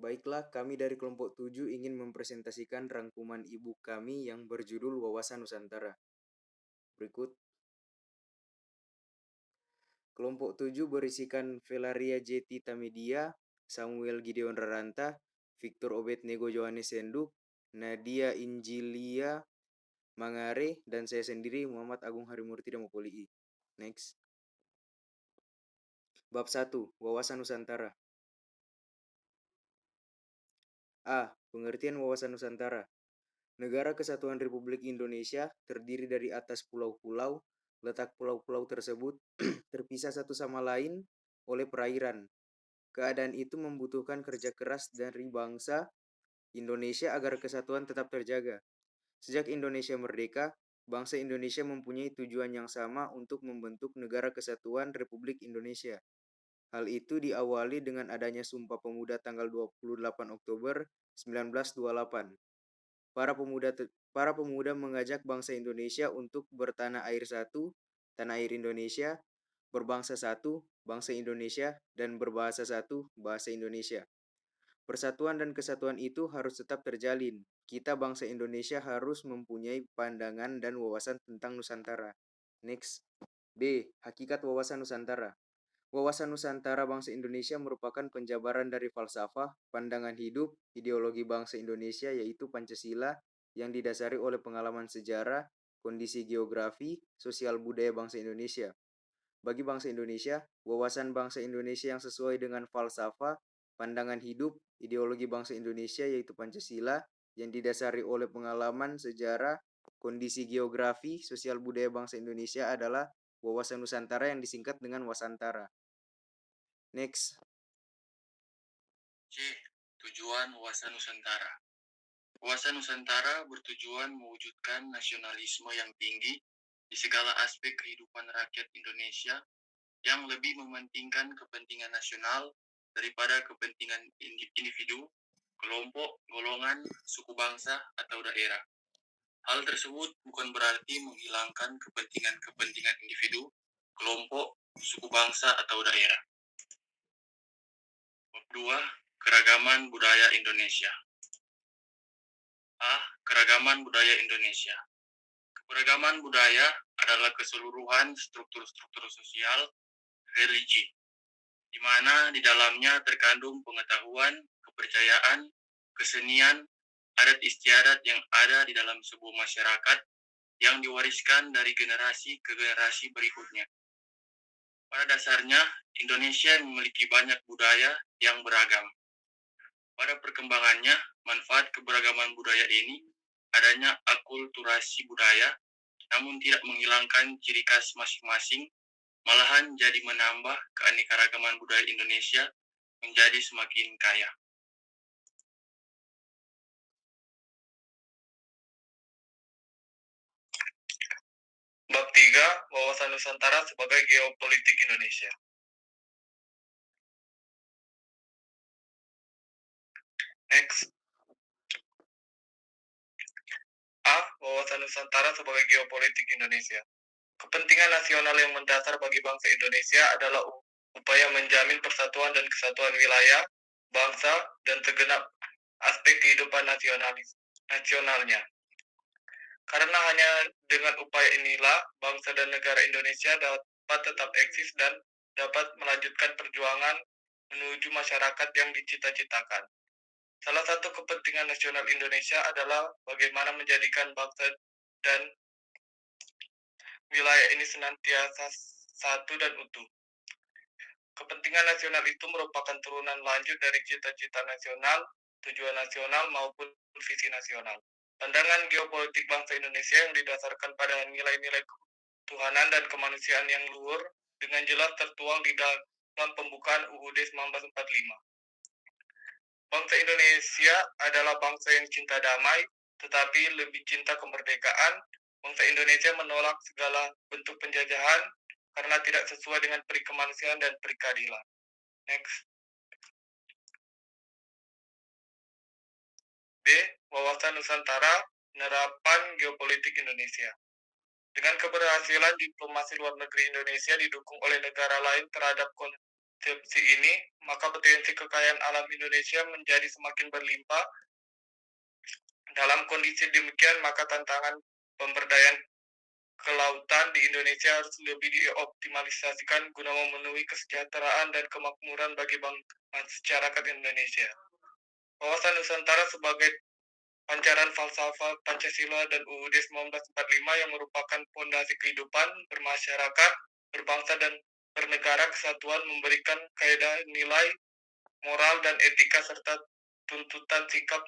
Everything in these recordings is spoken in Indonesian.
Baiklah, kami dari kelompok 7 ingin mempresentasikan rangkuman ibu kami yang berjudul Wawasan Nusantara. Berikut. Kelompok 7 berisikan Velaria J. Tamedia, Samuel Gideon Raranta, Victor Obednego Johannes Senduk, Nadia Injilia Mangare, dan saya sendiri Muhammad Agung Harimurti Damopoli. Next. Bab 1. Wawasan Nusantara. A. Pengertian wawasan Nusantara. Negara Kesatuan Republik Indonesia terdiri dari atas pulau-pulau. Letak pulau-pulau tersebut terpisah satu sama lain oleh perairan. Keadaan itu membutuhkan kerja keras dari bangsa Indonesia agar kesatuan tetap terjaga. Sejak Indonesia merdeka, bangsa Indonesia mempunyai tujuan yang sama untuk membentuk Negara Kesatuan Republik Indonesia. Hal itu diawali dengan adanya Sumpah Pemuda tanggal 28 Oktober 1928. Para pemuda mengajak bangsa Indonesia untuk bertanah air satu, tanah air Indonesia, berbangsa satu, bangsa Indonesia, dan berbahasa satu, bahasa Indonesia. Persatuan dan kesatuan itu harus tetap terjalin. Kita bangsa Indonesia harus mempunyai pandangan dan wawasan tentang Nusantara. Next. B. Hakikat wawasan Nusantara. Wawasan Nusantara bangsa Indonesia merupakan penjabaran dari falsafah, pandangan hidup, ideologi bangsa Indonesia yaitu Pancasila yang didasari oleh pengalaman sejarah, kondisi geografi, sosial budaya bangsa Indonesia. Bagi bangsa Indonesia, wawasan bangsa Indonesia yang sesuai dengan falsafah, pandangan hidup, ideologi bangsa Indonesia yaitu Pancasila yang didasari oleh pengalaman sejarah, kondisi geografi, sosial budaya bangsa Indonesia adalah wawasan Nusantara yang disingkat dengan Wasantara. Next. C. Tujuan wawasan Nusantara. Wawasan Nusantara bertujuan mewujudkan nasionalisme yang tinggi di segala aspek kehidupan rakyat Indonesia yang lebih mementingkan kepentingan nasional daripada kepentingan individu, kelompok, golongan, suku bangsa, atau daerah. Hal tersebut bukan berarti menghilangkan kepentingan individu, kelompok, suku bangsa, atau daerah. Bab 2. Keragaman budaya Indonesia. A. Keragaman budaya Indonesia. Keberagaman budaya adalah keseluruhan struktur-struktur sosial, religi, di mana di dalamnya terkandung pengetahuan, kepercayaan, kesenian, adat istiadat yang ada di dalam sebuah masyarakat yang diwariskan dari generasi ke generasi berikutnya. Pada dasarnya, Indonesia memiliki banyak budaya yang beragam. Pada perkembangannya, manfaat keberagaman budaya ini adanya akulturasi budaya, namun tidak menghilangkan ciri khas masing-masing, malahan jadi menambah keanekaragaman budaya Indonesia menjadi semakin kaya. Bab 3. Wawasan Nusantara sebagai geopolitik Indonesia. Next. A. Wawasan Nusantara sebagai geopolitik Indonesia. Kepentingan nasional yang mendasar bagi bangsa Indonesia adalah upaya menjamin persatuan dan kesatuan wilayah, bangsa, dan segenap aspek kehidupan nasionalnya. Karena hanya dengan upaya inilah bangsa dan negara Indonesia dapat tetap eksis dan dapat melanjutkan perjuangan menuju masyarakat yang dicita-citakan. Salah satu kepentingan nasional Indonesia adalah bagaimana menjadikan bangsa dan wilayah ini senantiasa satu dan utuh. Kepentingan nasional itu merupakan turunan lanjut dari cita-cita nasional, tujuan nasional maupun visi nasional. Pandangan geopolitik bangsa Indonesia yang didasarkan pada nilai-nilai ketuhanan dan kemanusiaan yang luhur dengan jelas tertuang di dalam pembukaan UUD 1945. Bangsa Indonesia adalah bangsa yang cinta damai, tetapi lebih cinta kemerdekaan. Bangsa Indonesia menolak segala bentuk penjajahan karena tidak sesuai dengan peri kemanusiaan dan peri keadilan. Next. B. Wawasan Nusantara, penerapan geopolitik Indonesia. Dengan keberhasilan diplomasi luar negeri Indonesia didukung oleh negara lain terhadap konsepsi ini, maka potensi kekayaan alam Indonesia menjadi semakin berlimpah. Dalam kondisi demikian, maka tantangan pemberdayaan kelautan di Indonesia harus lebih dioptimalisasikan guna memenuhi kesejahteraan dan kemakmuran bagi masyarakat Indonesia. Wawasan Nusantara sebagai pancaran falsafah Pancasila dan UUD 1945 yang merupakan fondasi kehidupan bermasyarakat, berbangsa, dan bernegara kesatuan memberikan kaidah nilai, moral, dan etika serta tuntutan sikap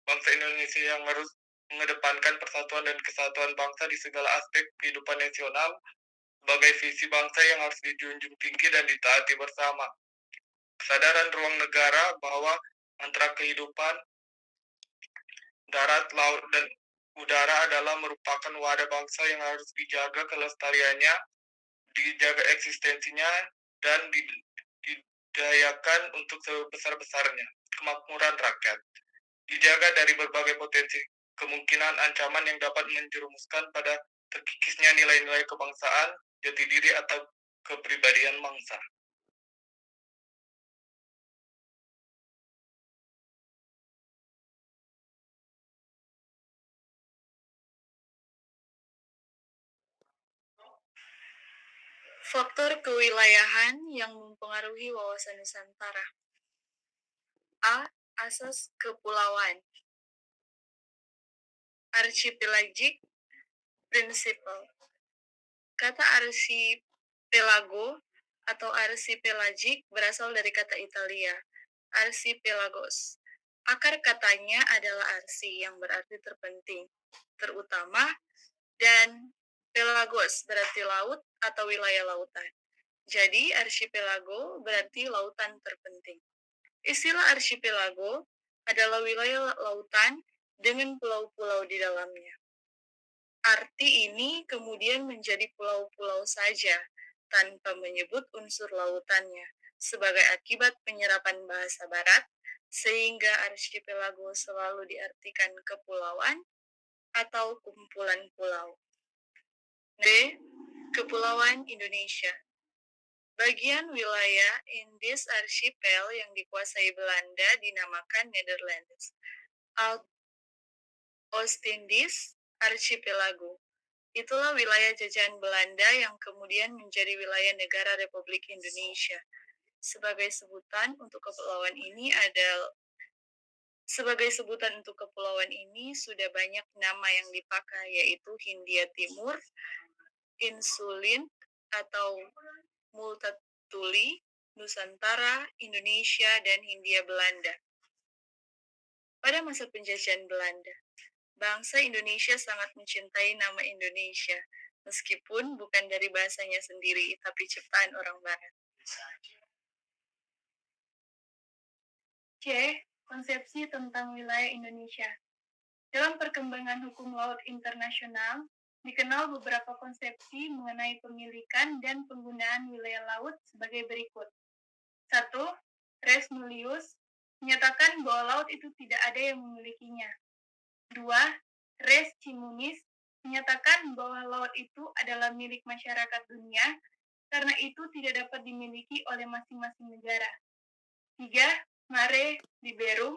bangsa Indonesia yang harus mengedepankan persatuan dan kesatuan bangsa di segala aspek kehidupan nasional sebagai visi bangsa yang harus dijunjung tinggi dan ditaati bersama. Kesadaran ruang negara bahwa mantra kehidupan darat, laut, dan udara adalah merupakan wadah bangsa yang harus dijaga kelestariannya, dijaga eksistensinya, dan didayakan untuk sebesar-besarnya kemakmuran rakyat. Dijaga dari berbagai potensi kemungkinan ancaman yang dapat menjerumuskan pada terkikisnya nilai-nilai kebangsaan, jati diri, atau kepribadian bangsa. Faktor kewilayahan yang mempengaruhi wawasan Nusantara. A. Asas kepulauan. Archipelagic Principle. Kata archipelago atau archipelagic berasal dari kata Italia, archipelagos. Akar katanya adalah arsi yang berarti terpenting, terutama, dan pelagos berarti laut atau wilayah lautan. Jadi archipelago berarti lautan terpenting. Istilah archipelago adalah wilayah lautan dengan pulau-pulau di dalamnya. Arti ini kemudian menjadi pulau-pulau saja, tanpa menyebut unsur lautannya, sebagai akibat penyerapan bahasa barat, sehingga archipelago selalu diartikan kepulauan atau kumpulan pulau. B. Kepulauan Indonesia. Bagian wilayah Indies Archipel yang dikuasai Belanda dinamakan Netherlands. Oostindis Archipelago. Itulah wilayah jajahan Belanda yang kemudian menjadi wilayah negara Republik Indonesia. Sebagai sebutan untuk kepulauan ini sudah banyak nama yang dipakai, yaitu Hindia Timur, Insulin atau Multatuli, Nusantara, Indonesia, dan Hindia Belanda. Pada masa penjajahan Belanda, bangsa Indonesia sangat mencintai nama Indonesia, meskipun bukan dari bahasanya sendiri, tapi ciptaan orang Barat. C. Konsepsi tentang wilayah Indonesia. Dalam perkembangan hukum laut internasional, dikenal beberapa konsepsi mengenai pemilikan dan penggunaan wilayah laut sebagai berikut. 1. Res nullius, menyatakan bahwa laut itu tidak ada yang memilikinya. 2. Res communis, menyatakan bahwa laut itu adalah milik masyarakat dunia, karena itu tidak dapat dimiliki oleh masing-masing negara. 3. Mare liberum,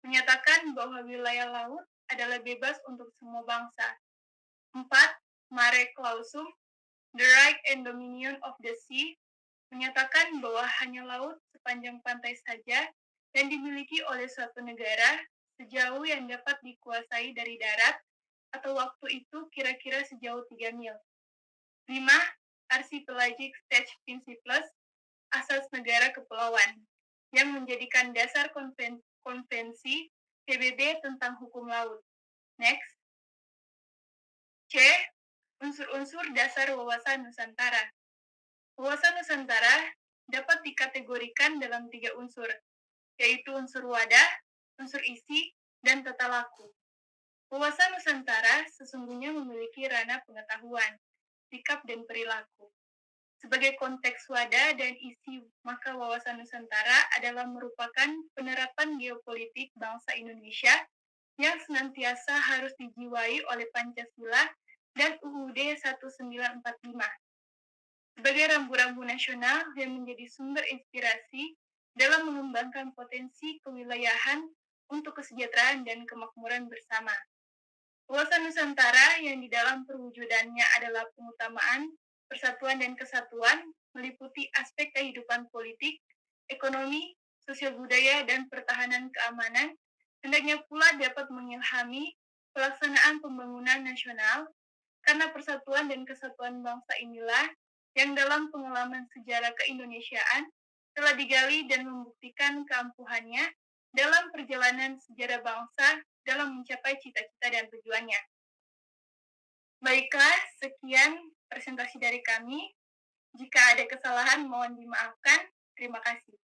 menyatakan bahwa wilayah laut adalah bebas untuk semua bangsa. 4. Mare clausum, the right and dominion of the sea, menyatakan bahwa hanya laut sepanjang pantai saja dan dimiliki oleh suatu negara sejauh yang dapat dikuasai dari darat, atau waktu itu kira-kira sejauh 3 mil. 5. Archipelagic State Principles, asas negara kepulauan, yang menjadikan dasar konvensi PBB tentang hukum laut. Next. C. Unsur-unsur dasar wawasan Nusantara. Wawasan Nusantara dapat dikategorikan dalam 3 unsur, yaitu unsur wadah, unsur isi, dan tata laku. Wawasan Nusantara sesungguhnya memiliki ranah pengetahuan, sikap, dan perilaku. Sebagai konteks wadah dan isi, maka wawasan Nusantara adalah merupakan penerapan geopolitik bangsa Indonesia yang senantiasa harus dijiwai oleh Pancasila dan UUD 1945. sebagai rambu-rambu nasional yang menjadi sumber inspirasi dalam mengembangkan potensi kewilayahan untuk kesejahteraan dan kemakmuran bersama. Wawasan Nusantara yang di dalam perwujudannya adalah pengutamaan persatuan dan kesatuan meliputi aspek kehidupan politik, ekonomi, sosial budaya, dan pertahanan keamanan, hendaknya pula dapat mengilhami pelaksanaan pembangunan nasional karena persatuan dan kesatuan bangsa inilah yang dalam pengalaman sejarah keindonesiaan telah digali dan membuktikan keampuhannya dalam perjalanan sejarah bangsa dalam mencapai cita-cita dan tujuannya. Baiklah, sekian presentasi dari kami. Jika ada kesalahan, mohon dimaafkan. Terima kasih.